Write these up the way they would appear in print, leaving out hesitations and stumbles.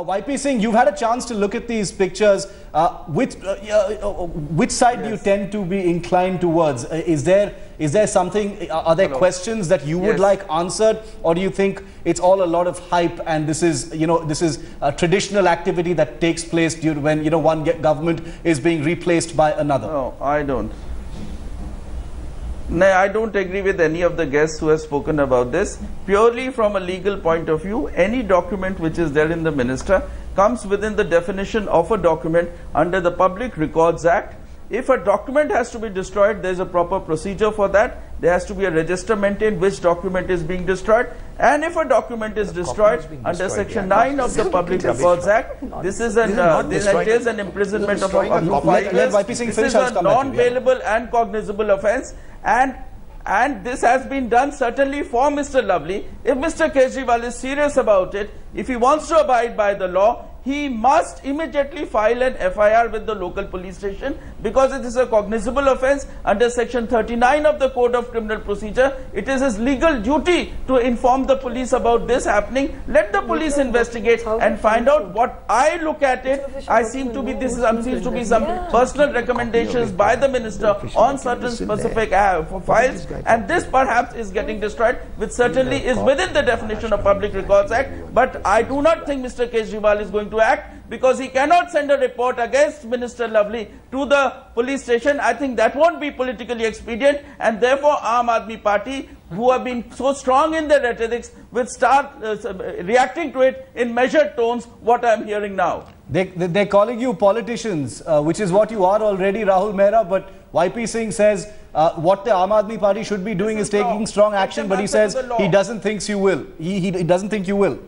YP Singh, you've had a chance to look at these pictures. Which side do you tend to be inclined towards? Is there something? Are there questions that you would like answered, or do you think it's all a lot of hype and this is a traditional activity that takes place when one government is being replaced by another? No, I don't. No, I don't agree with any of the guests who have spoken about this. Purely from a legal point of view, any document which is there in the minister comes within the definition of a document under the Public Records Act. If a document has to be destroyed, there is a proper procedure for that. There has to be a register maintained which document is being destroyed. And if a document is destroyed under Section 9 of the Public Records Act, this is an imprisonment of 5 years. This is a non-bailable and cognizable offence. And this has been done certainly for Mr. Lovely. If Mr. Kejriwal is serious about it, if he wants to abide by the law, he must immediately file an FIR with the local police station, because it is a cognizable offence under Section 39 of the Code of Criminal Procedure. It is his legal duty to inform the police about this happening. Let the police investigate and find out. What I look at it, seems to be some personal recommendations by the minister on certain specific files, and this perhaps is getting destroyed, which certainly is within the definition of Public Records Act. But I do not think Mr. Kejriwal is going to act, because he cannot send a report against Minister Lovely to the police station. I think that won't be politically expedient, and therefore Aam Aadmi Party, who have been so strong in their rhetorics, will start reacting to it in measured tones, what I am hearing now. They're calling you politicians, which is what you are already, Rahul Mehra, but YP Singh says what the Aam Aadmi Party should be doing is taking strong action, but he says he doesn't think you will. He doesn't think you will.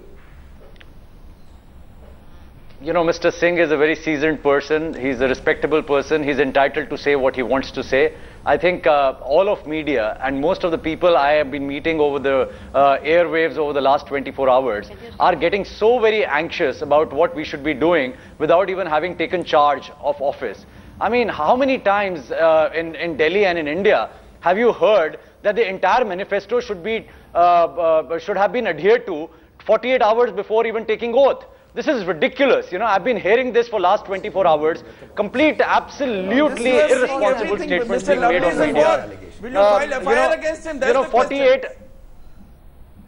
You know, Mr. Singh is a very seasoned person. He's a respectable person. He's entitled to say what he wants to say. I think all of media and most of the people I have been meeting over the airwaves over the last 24 hours are getting so very anxious about what we should be doing without even having taken charge of office. I mean, how many times in Delhi and in India have you heard that the entire manifesto should have been adhered to 48 hours before even taking oath? This is ridiculous. You know, I've been hearing this for last 24 hours. Complete, absolutely irresponsible statements being made on media. Will you file FIR against him? That's 48.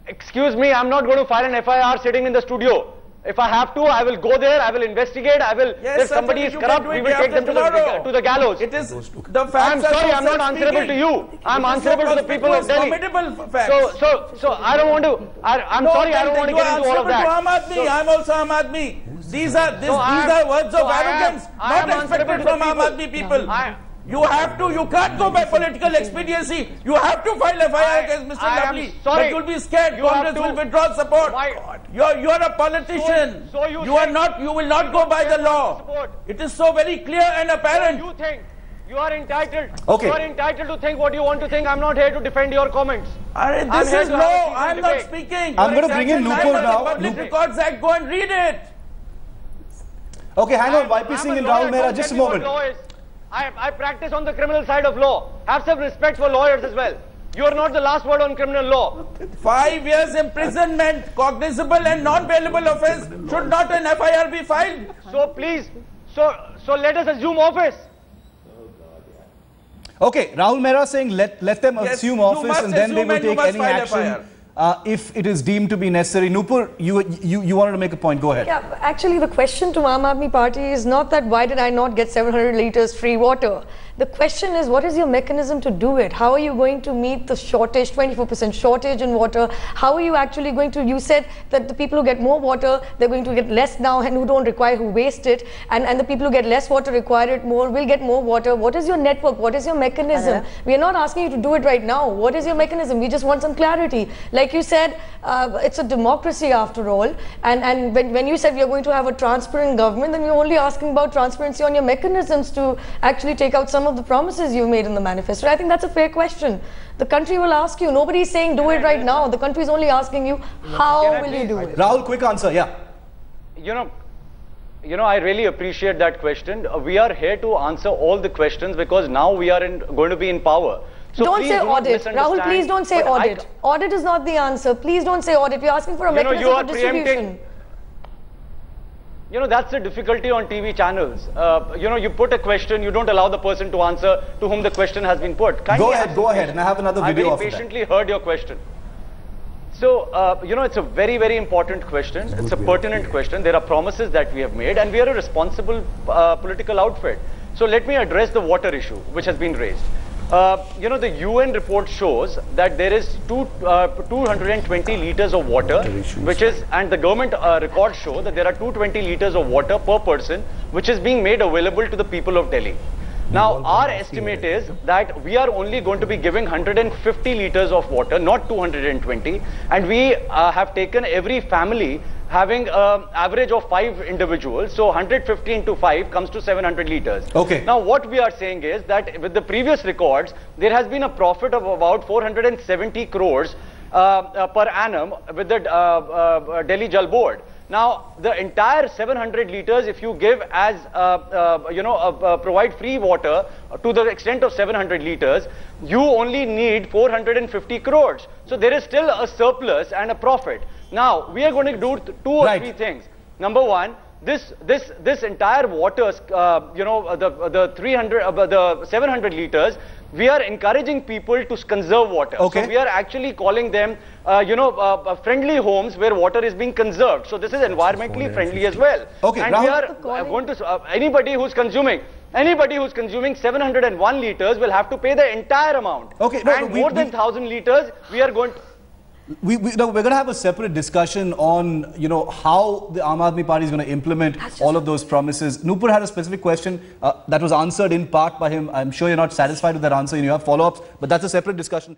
Excuse me, I'm not going to file an FIR sitting in the studio. If I have to, I will go there, I will investigate, if somebody is corrupt, we will take them to the gallows. It is the facts. I'm sorry, I'm not answerable to you. I'm answerable to the people of Delhi. So I don't want to, I'm sorry, I don't want to get into all of that. I'm also Aam Aadmi. These are words of arrogance, not expected from Aam Aadmi people. You can't go by political expediency. You have to file FIR against Mr. Lovely. But you'll be scared. Congress will withdraw support. You are a politician. You will not go by the law. It is so very clear and apparent. You think you are entitled. Okay. You are entitled to think what you want to think. I'm not here to defend your comments. This is law. I'm not speaking. I'm going to bring in Nupur now. Public Records Act. Go and read it. Okay, hang on. YP Singh and Rahul Mehra, just a moment. I practice on the criminal side of law. Have some respect for lawyers as well. You are not the last word on criminal law. 5 years imprisonment, cognizable and non-bailable offence. Should not an FIR be filed? So please, so let us assume office. Okay, Rahul Mehra saying let them assume office and then they will take any action if it is deemed to be necessary. Nupur, you wanted to make a point. Go ahead. Yeah, actually the question to Aam Aadmi Party is not that why did I not get 700 litres free water. The question is, what is your mechanism to do it? How are you going to meet the shortage, 24% shortage in water? How are you actually going to, you said that the people who get more water, they're going to get less now, and who don't require, who waste it, and the people who get less water, require it more, will get more water. What is your network? What is your mechanism? We are not asking you to do it right now. What is your mechanism? We just want some clarity. Like you said, it's a democracy after all, and when you said we are going to have a transparent government, then you're only asking about transparency on your mechanisms to actually take out some of the promises you've made in the manifesto. I think that's a fair question. The country will ask you. Nobody is saying do it right now. The country is only asking you, how will you do it? Rahul, quick answer, yeah. You know, I really appreciate that question. We are here to answer all the questions because now we are going to be in power. So don't say audit. Rahul, please don't say audit. Audit is not the answer. Please don't say audit. We're asking for a mechanism for distribution. that's the difficulty on TV channels. You put a question, you don't allow the person to answer to whom the question has been put. Go ahead, and I have another video I very patiently heard your question. So, it's a very, very important question. It's a pertinent question. There are promises that we have made, and we are a responsible political outfit. So, let me address the water issue, which has been raised. The UN report shows that there is 220 liters of water, and the government records show that there are 220 liters of water per person, which is being made available to the people of Delhi. Now, our estimate is that we are only going to be giving 150 liters of water, not 220, and we have taken every family having an average of 5 individuals, so 150 into 5 comes to 700 liters. Okay. Now, what we are saying is that with the previous records, there has been a profit of about 470 crores per annum with the Delhi Jal Board. Now, the entire 700 liters, if you give as, provide free water to the extent of 700 liters, you only need 450 crores. So there is still a surplus and a profit. Now, we are going to do two or three things. Number one, this entire water, the 700 liters, we are encouraging people to conserve water. Okay. So we are actually calling them, friendly homes where water is being conserved. So this is environmentally friendly as well. Okay. And we are going to, anybody who's consuming 701 liters will have to pay the entire amount. Okay. And more than 1,000 liters, we are going to... We're going to have a separate discussion on, how the Aam Aadmi Party is going to implement all of those promises. Nupur had a specific question that was answered in part by him. I'm sure you're not satisfied with that answer and you have follow-ups, but that's a separate discussion.